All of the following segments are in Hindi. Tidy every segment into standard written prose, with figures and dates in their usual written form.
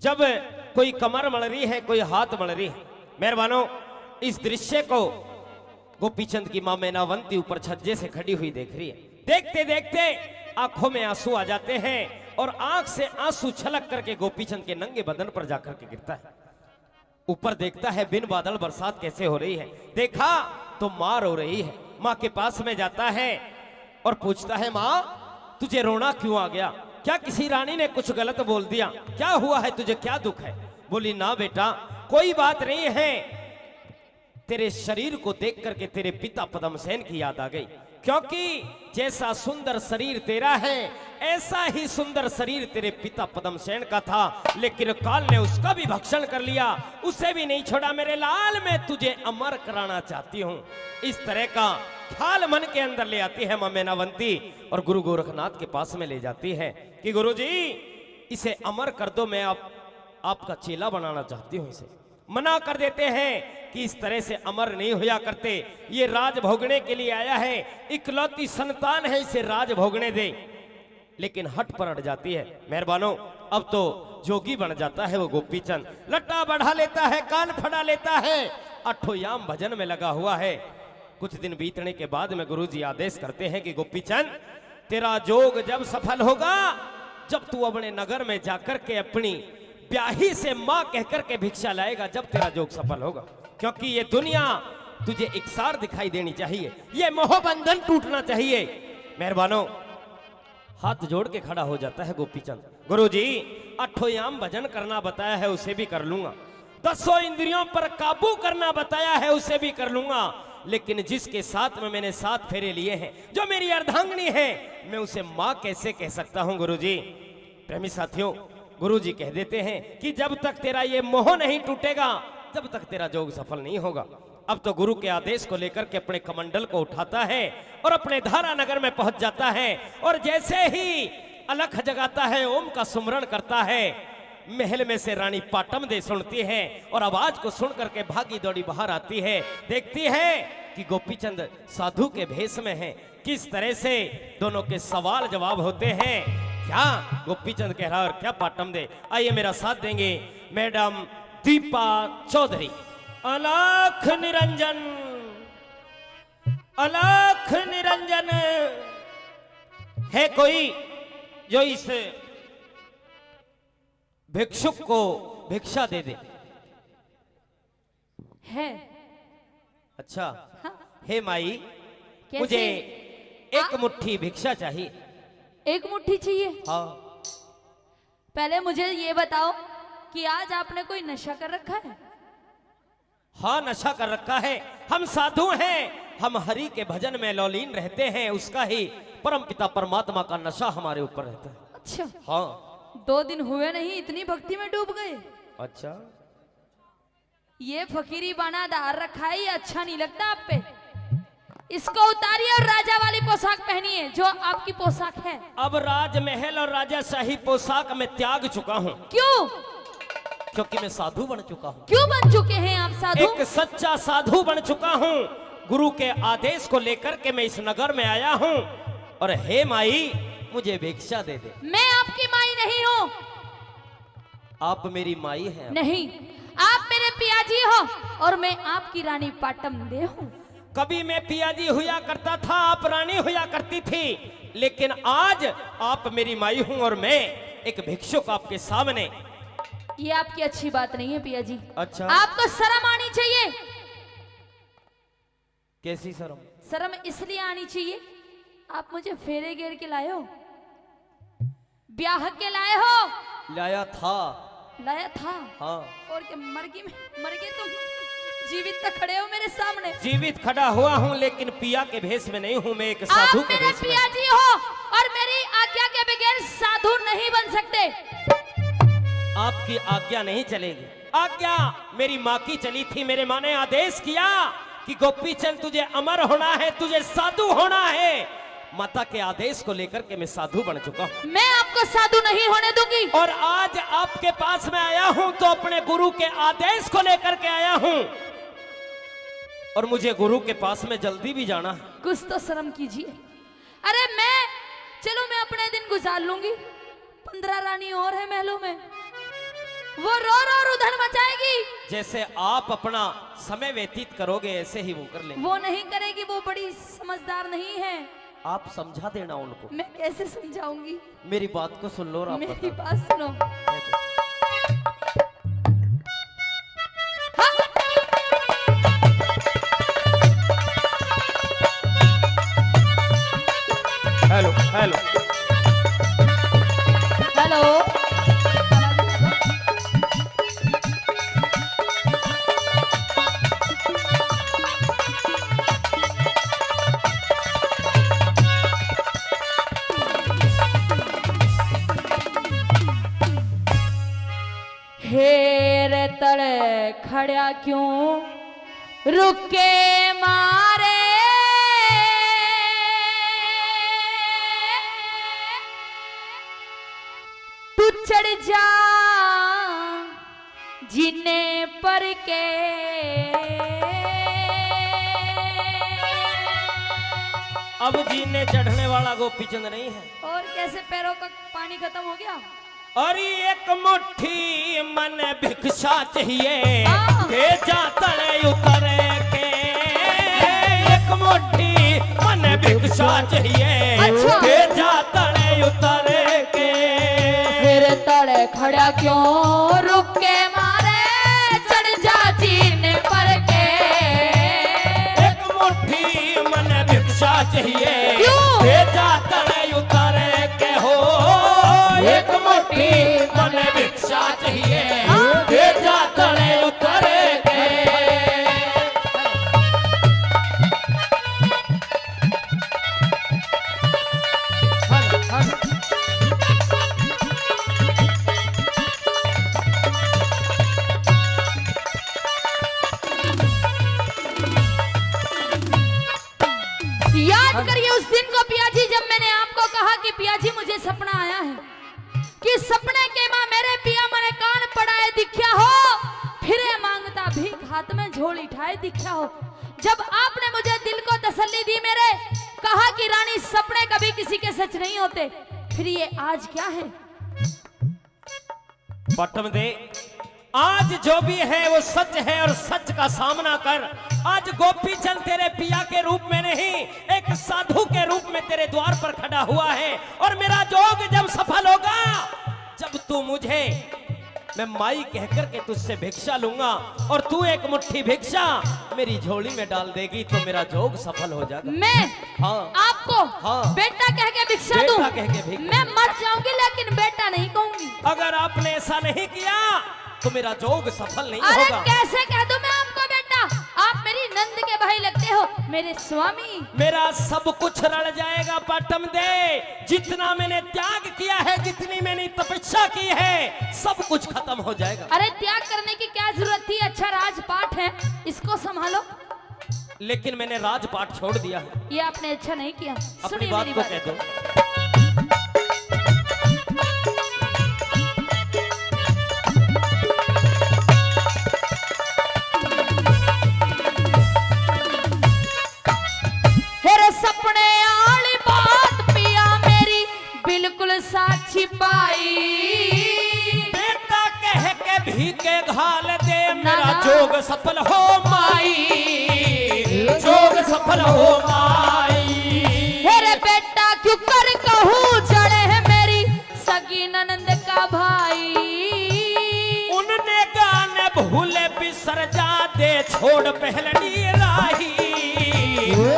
जब कोई कमर मल रही है, कोई हाथ मल रही है। मेहरबानों, इस दृश्य को गोपीचंद की मां मैनावंती ऊपर छज्जे से खड़ी हुई देख रही है। देखते देखते आंखों में आंसू आ जाते हैं और आंख से आंसू छलक करके गोपीचंद के नंगे बदन पर जाकर के गिरता है। ऊपर देखता है बिन बादल बरसात कैसे हो रही है। देखा तो मां रो रही है। मां के पास में जाता है और पूछता है, मां तुझे रोना क्यों आ गया? क्या किसी रानी ने कुछ गलत बोल दिया? क्या हुआ है तुझे, क्या दुख है? बोली, ना बेटा कोई बात नहीं है, तेरे शरीर को देख करके तेरे पिता पद्मसेन की याद आ गई, क्योंकि जैसा सुंदर शरीर तेरा है ऐसा ही सुंदर शरीर तेरे पिता पद्मसेन का था, लेकिन काल ने उसका भी भक्षण कर लिया, उसे भी नहीं छोड़ा। मेरे लाल, मैं तुझे अमर कराना चाहती हूं। इस तरह का ख्याल मन के अंदर ले आती है मां मैनावंती और गुरु गोरखनाथ के पास में ले जाती है कि गुरुजी इसे अमर कर दो, मैं आपका चेला बनाना चाहती हूं। इसे मना कर देते हैं कि इस तरह से अमर नहीं होया करते, ये राज भोगने के लिए आया है, इकलौती संतान है, इसे राज भोगने दे। लेकिन हट पर अट जाती है। मेहरबानों, अब तो जोगी बन जाता है वो गोपीचंद, लट्टा बढ़ा लेता है, कान फड़ा लेता है, अठोयाम भजन में लगा हुआ है। कुछ दिन बीतने के बाद में गुरुजी आदेश करते हैं कि गोपीचंद तेरा जोग जब सफल होगा, जब तू अपने नगर में जाकर के अपनी ब्याही से मां कहकर के भिक्षा लाएगा, जब तेरा जोग सफल होगा, क्योंकि ये दुनिया तुझे एकसार दिखाई देनी चाहिए, ये मोहबंधन टूटना चाहिए। मेहरबानों, हाथ जोड़ के खड़ा हो जाता है गोपीचंद। गुरुजी अठोयाम भजन करना बताया है, उसे भी कर लूंगा, 10 इंद्रियों पर काबू करना बताया है, उसे भी कर लूंगा, लेकिन जिसके साथ में मैंने 7 फेरे लिए हैं, जो मेरी अर्धांगिनी है, मैं उसे मां कैसे कह सकता हूं? गुरुजी, प्रेमी साथियों, गुरुजी कह देते हैं कि जब तक तेरा ये मोह नहीं टूटेगा, जब तक तेरा जोग सफल नहीं होगा। अब तो गुरु के आदेश को लेकर के अपने कमंडल को उठाता है और अपने धारा नगर में पहुंच जाता है, और जैसे ही अलख जगाता है, ओम का सुमरण करता है, महल में से रानी पाटम दे सुनती है और आवाज को सुन करके भागी दौड़ी बाहर आती है। देखती है कि गोपीचंद साधु के भेष में है। किस तरह से दोनों के सवाल जवाब होते हैं, क्या गोपीचंद कह रहा है और क्या पाटम दे। आइए मेरा साथ देंगे मैडम दीपा चौधरी। अलख निरंजन, अलख निरंजन है कोई जो इस भिक्षुक को भिक्षा दे दे? है। अच्छा। हाँ। हे माई, कैसे? मुझे एक मुट्ठी भिक्षा चाहिए। एक मुट्ठी चाहिए? हाँ। पहले मुझे ये बताओ कि आज आपने कोई नशा कर रखा है? हाँ, नशा कर रखा है। हम साधु हैं, हम हरि के भजन में लौलीन रहते हैं, उसका ही परम पिता परमात्मा का नशा हमारे ऊपर रहता है। अच्छा। हाँ। 2 दिन हुए नहीं, इतनी भक्ति में डूब गए? अच्छा। ये फकीरी बना धार रखा है, ये अच्छा नहीं लगता आप पे। इसको उतारिए और राजा वाली पोशाक पहनिए, जो आपकी पोशाक है। अब राजमहल और राजाशाही पोशाक में त्याग चुका हूँ। क्यों? क्योंकि मैं साधु बन चुका हूँ। क्यों बन चुके हैं आप साधु? एक सच्चा साधु बन चुका हूँ। गुरु के आदेश को लेकर के मैं इस नगर में आया हूँ, और हे माई मुझे भिक्षा दे दे। मैं आपकी माई नहीं हूँ। आप मेरी माई हैं? नहीं, आप मेरे पियाजी हो और मैं आपकी रानी पाटम दे हूँ। कभी मैं पियाजी हुआ करता था, आप रानी हुआ करती थी, लेकिन आज आप मेरी माई हूं और मैं एक भिक्षुक आपके सामने। ये आपकी अच्छी बात नहीं है पियाजी। अच्छा। आपको शर्म आनी चाहिए। कैसी शर्म? शर्म इसलिए आनी चाहिए, आप मुझे फेरे घेर के लाए हो, ब्याह के लाए हो। लाया था। लाया था? हाँ। और क्या मर गए तुम? जीवित तक खड़े हो मेरे सामने? जीवित खड़ा हुआ हूँ, लेकिन पिया के भेष में नहीं हूँ, मैं एक साधु आप के मेरे भेष में। पियाजी हो और मेरी आज्ञा के बगैर साधु नहीं बन सकते। आपकी आज्ञा नहीं चलेगी। आज्ञा मेरी माँ की चली थी। मेरे माँ ने आदेश किया कि गोपीचंद तुझे अमर होना है, तुझे साधु होना है। माता के आदेश को लेकर के मैं साधु बन चुका हूँ। मैं आपको साधु नहीं होने दूंगी। और आज आपके पास में आया हूं तो अपने गुरु के आदेश को लेकर के आया हूं, और मुझे गुरु के पास में जल्दी भी जाना है। कुछ तो शर्म कीजिए। अरे मैं अपने दिन गुजार लूंगी, 15 रानी और है महलों में। वो रो रो रुधन मचाएगी। जैसे आप अपना समय व्यतीत करोगे ऐसे ही वो कर लेंगे। वो नहीं करेगी, वो बड़ी समझदार नहीं है। आप समझा देना उनको। मैं कैसे समझाऊंगी? मेरी बात को सुन लो और आप मेरी बताओ। बात सुनो। Hello hello hello. हेर तड़े खड़ा क्यों रुके मारे, तू चढ़ जा जीने पर के। अब जीने चढ़ने वाला गोपीचंद नहीं है। और कैसे पैरों का पानी खत्म हो गया? और एक मुट्ठी मन भिक्षा चाहिए हाँ। के जा तले उतर के। एक मुट्ठी मन भिक्षा चाहिए अच्छा। के जा तले उतर के। फिर तड़े खड़ा क्यों रुके मारे, चढ़ जा जीने पर के। एक मुट्ठी मन भिक्षा चाहिए क्यों? के जा तले उतर के हो। एक मुट्ठी मन भिक्षा चाहिए के जा तले उतर के। याद करिए उस दिन को पियाजी, जब मैंने आपको कहा कि पियाजी मुझे सपना आया है कि सपने के माँ मेरे पिया मने कान पड़ाए दिखा हो, फिरे मांगता भीख हाथ में झोली ठाए दिखा हो। जब आपने मुझे दिल को तसल्ली दी मेरे, कहा कि रानी सपने कभी किसी के सच नहीं होते, फिर ये आज क्या है? बटम दे, आज जो भी है वो सच है और सच का सामना कर। आज गोपीचंद तेरे पिया के रूप में नहीं, एक साधु के रूप में तेरे द्वार पर खड़ा हुआ है। और मेरा जोग जब सफल होगा, जब तू मुझे, मैं माई कहकर के तुझसे भिक्षा लूंगा और तू एक मुट्ठी भिक्षा मेरी झोली में डाल देगी, तो मेरा जोग सफल हो जाएगा। मैं हाँ। आपको हाँ। बेटा कह के भिक्षा बेटा दूं? कह के भिक्षा। मैं मर जाऊंगी लेकिन बेटा नहीं कहूंगी। अगर आपने ऐसा नहीं किया तो मेरा जोग सफल नहीं अरे होगा। कैसे कह दूं मैं आपको बेटा? आप मेरी नंद के भाई लगते हो, मेरे स्वामी। मेरा सब कुछ रल जाएगा पाटम दे। जितना मैंने त्याग किया है, जितनी मैंने तपस्या की है, सब कुछ खत्म हो जाएगा। अरे त्याग करने की क्या जरूरत थी? अच्छा राजपाट है, इसको संभालो। लेकिन मैंने राजपाट छोड़ दिया है। ये आपने अच्छा नहीं किया। अपनी सुनिए बात मेरी को बात। कह दो। हेरे सपने आली बात पिया मेरी बिल्कुल साक्षी पाई। बेटा कह के भी के घाल दे, मेरा ना। जोग सफल हो माई, जोग सफल हो माई। हेरे बेटा क्यों कर कहूँ जड़े है मेरी सगी ननंद का भाई। उनने गाने भूले बिसर जा दे, छोड़ पहलनी राही,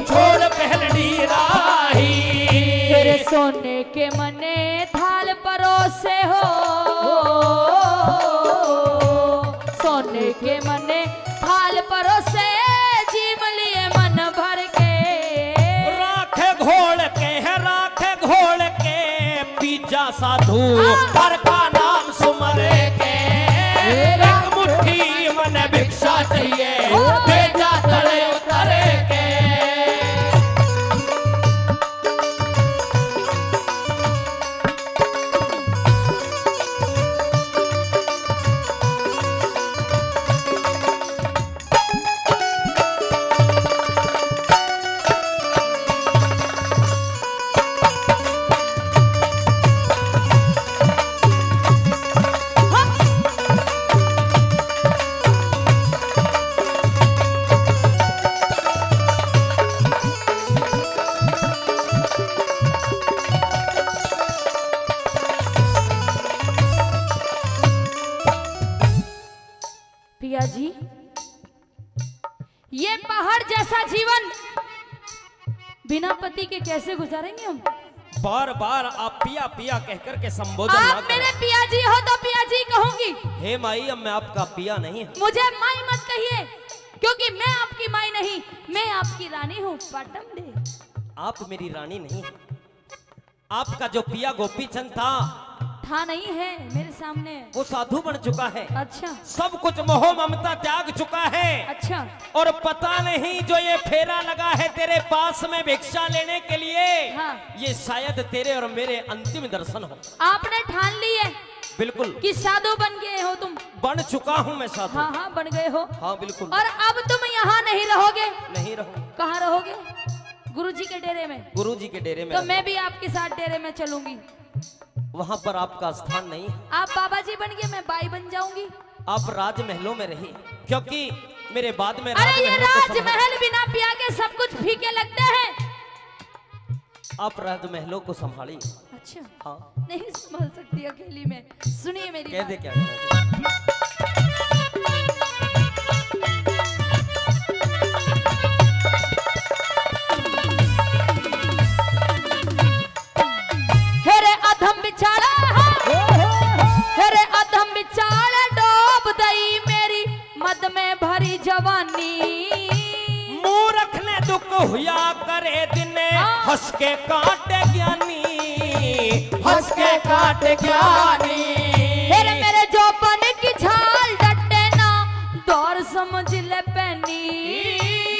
छोड़ पहलनी राही। तेरे सोने के मने थाल परोसे हो, सोने के मने थाल परोसे जीव लिए मन भर के। राखे घोल के है, राखे घोल के पीजा साधु हर का नाम सुमरे के। एक मुट्ठी मन भिक्षा चाहिए, भेजा तले उतरे के। पिया जी, ये पहाड़ जैसा जीवन बिना पति के कैसे गुजारेंगे हम? बार बार आप पिया पिया कहकर के संबोधन ना आप मेरे करें। पिया जी हो तो पिया जी कहूंगी। हे माई, अब मैं आपका पिया नहीं हूँ। मुझे माई मत कहिए, क्योंकि मैं आपकी माई नहीं, मैं आपकी रानी हूँ पाटम दे। आप मेरी रानी नहीं है। आपका जो पिया गोपीचंद था नहीं है मेरे सामने। वो साधु बन चुका है। अच्छा सब कुछ मोह ममता त्याग चुका है। अच्छा। और पता नहीं जो ये फेरा लगा है तेरे पास में भिक्षा लेने के लिए, हाँ। ये शायद तेरे और मेरे अंतिम दर्शन हो। आपने ठान ली है बिल्कुल कि साधु बन गए हो तुम? बन चुका हूँ मैं साधु। हाँ हाँ बन गए हो। हाँ बिल्कुल। और अब तुम यहाँ नहीं रहोगे? नहीं रहूं। कहाँ रहोगे? गुरुजी के डेरे में? गुरुजी के डेरे में। तो मैं भी आपके साथ डेरे में चलूंगी। वहाँ पर आपका स्थान नहीं है। आप बाबा जी बन गए, मैं बाई बन जाऊंगी। आप राजमहलों में रहिए, क्योंकि मेरे बाद में अरे ये राजमहलों को राजमहल बिना पिया के सब कुछ फीके लगते हैं। आप राजमहलों को संभालिए। अच्छा हाँ। नहीं संभाल सकती अकेली में। सुनिए मेरी कह बात। दे क्या करा हेरे अधम बिचारा, हेरे अधम बिचारा डूब गई मेरी मद में भरी जवानी। मूर्ख ने दुख हुआ करे दिने, हंस के काटे ज्ञानी, हंस के काटे ज्ञानी। हेरे मेरे जोबन की झाल डटे ना, दौर समझ ले पैनी।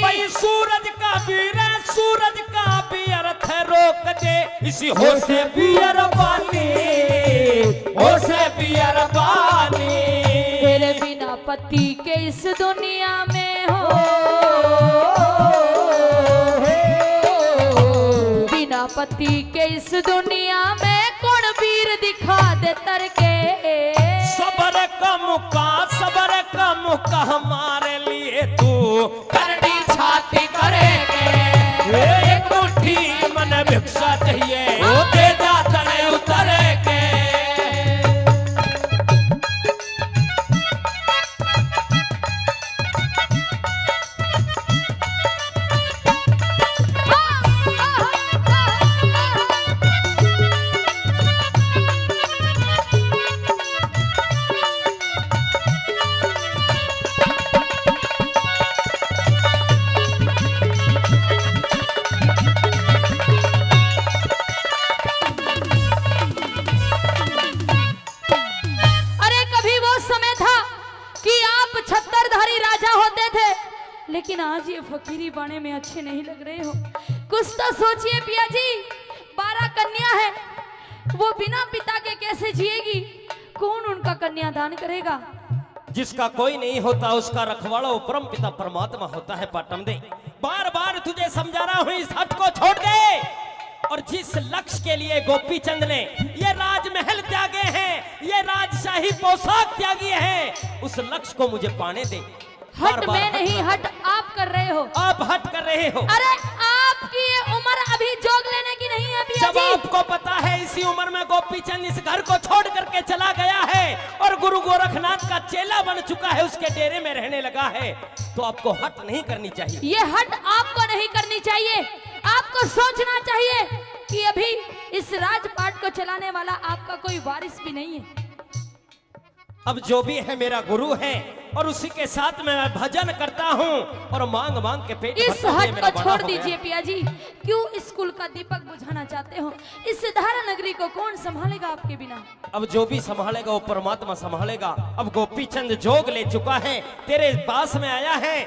भाई सूरज का वीर है, सूरज का भी अर्थ रोक दे, इसी हो से पियर पानी, हो से पियर पानी। तेरे बिना पति के इस दुनिया में हो, बिना पति के इस दुनिया में कौन वीर दिखा दे तरके। सबर का मुका हमारे लिए तू करनी छाती करेंगे। एक मुट्ठी मन भिक्षा चाहिए, दे जा तले उतरे के। लेकिन आज ये फकीरी बाने में अच्छे नहीं लग रहे हो। कुछ तो सोचिए पिया जी, 12 कन्या है, वो बिना पिता के कैसे जिएगी? कौन उनका कन्यादान करेगा? जिसका कोई नहीं होता उसका रखवाला वो परम पिता परमात्मा होता है। पाटम दे, बार बार तुझे समझा रहा हूं, इस हट को छोड़ दे। और जिस लक्ष्य के लिए गोपीचंद ने ये राजमहल त्यागे हैं, ये राजशाही पोशाक त्यागी है, उस लक्ष्य को मुझे पाने दे। हट मैं नहीं, हट आप कर रहे हो। आप हट कर रहे हो। अरे आपकी ये उम्र अभी जोग लेने की नहीं है पिया जब जी। आपको पता है इसी उम्र में गोपीचंद इस घर को छोड़ करके चला गया है और गुरु गोरखनाथ का चेला बन चुका है, उसके डेरे में रहने लगा है, तो आपको हट नहीं करनी चाहिए। ये हट आपको नहीं करनी चाहिए। आपको सोचना चाहिए कि अभी इस राजपाट को चलाने वाला आपका कोई वारिस भी नहीं है। अब जो भी है मेरा गुरु है और उसी के साथ में मैं भजन करता हूँ और मांग मांग के पेट इस भरता हुआ हट मेरा को बड़ा छोड़ हो दीजिए गया। पिया जी। क्यों इस कुल का दीपक बुझाना चाहते हो? इस धारा नगरी को कौन संभालेगा आपके बिना? अब जो भी संभालेगा वो परमात्मा संभालेगा। अब गोपीचंद जोग ले चुका है, तेरे पास में आया है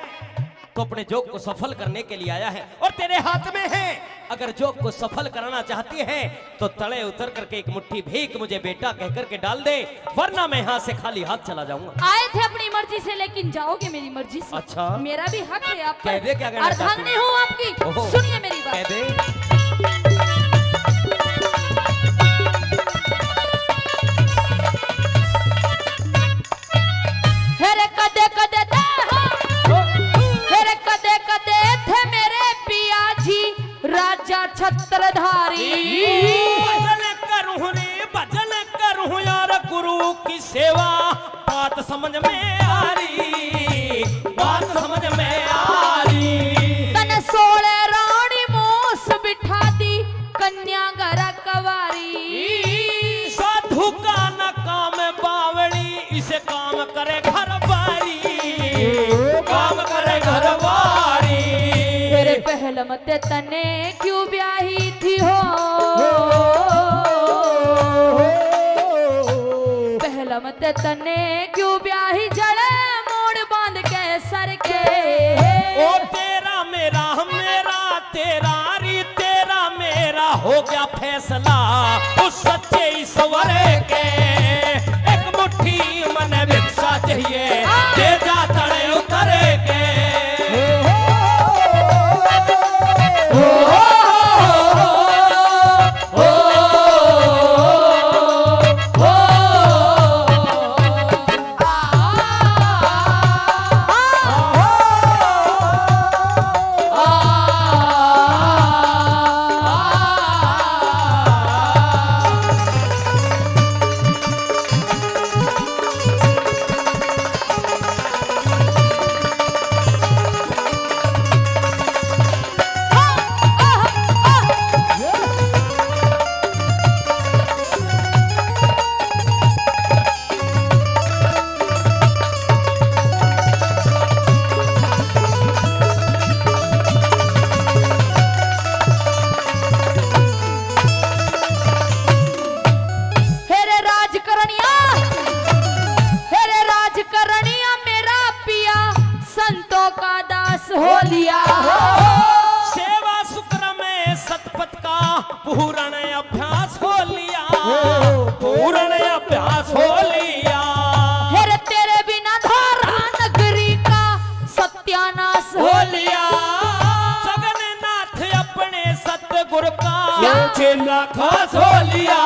तो अपने जोग को सफल करने के लिए आया है और तेरे हाथ में है। अगर जोग को सफल करना चाहती है तो तले उतर करके एक मुट्ठी भीख मुझे बेटा कह करके डाल दे, वरना मैं यहाँ से खाली हाथ चला जाऊंगा। आए थे अपनी मर्जी से, लेकिन जाओगे मेरी मर्जी से। अच्छा। मेरा भी हक है आप कह दे क्या कहना चाहती अर्धांगिनी है? हूँ आपकी। ओहो। सुनिए मेरी बात। कह दे। हेरे कदे कदे दे हो, हेरे कदे कदे थे मेरे पिया जी राजा छत्रधारी। भजन करूं रे भजन करूं यार, गुरु की सेवा बात समझ में आ रही। इसे काम करे घर बारी, काम करे घर बारी। तेरे पहल मत तने क्यों ब्याही थी हो, पहल मत तने क्यों ब्याही जड़े मोड़ बांध के सर के। ओ तेरा मेरा मेरा तेरा री तेरा मेरा हो गया फैसला उस सच्चे ईश्वर के। एक मुट्ठी मन भिक्षा चाहिए दे जा तड़े उतरे के। हो लिया सेवा शुक्र में सतपथ का पूर्ण अभ्यास हो लिया, पूर्ण अभ्यास हो लिया। हेरे तेरे बिना धारा नगरी का सत्यानाश हो लिया। जगन्नाथ अपने सतगुरु का चेला खास हो लिया,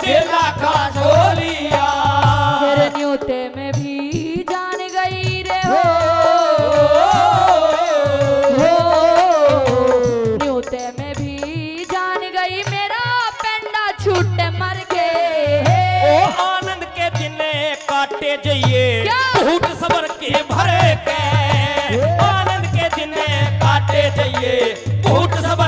चेला खास हो लिया। हेरे न्योते में भी जान गई रे हो, न्योते में भी जान गई मेरा पेंडा छूट मर गए। ओ आनंद के दिन काटे जाइए भूत सबर के भरे के, आनंद के दिन काटे जाइए भूत सबर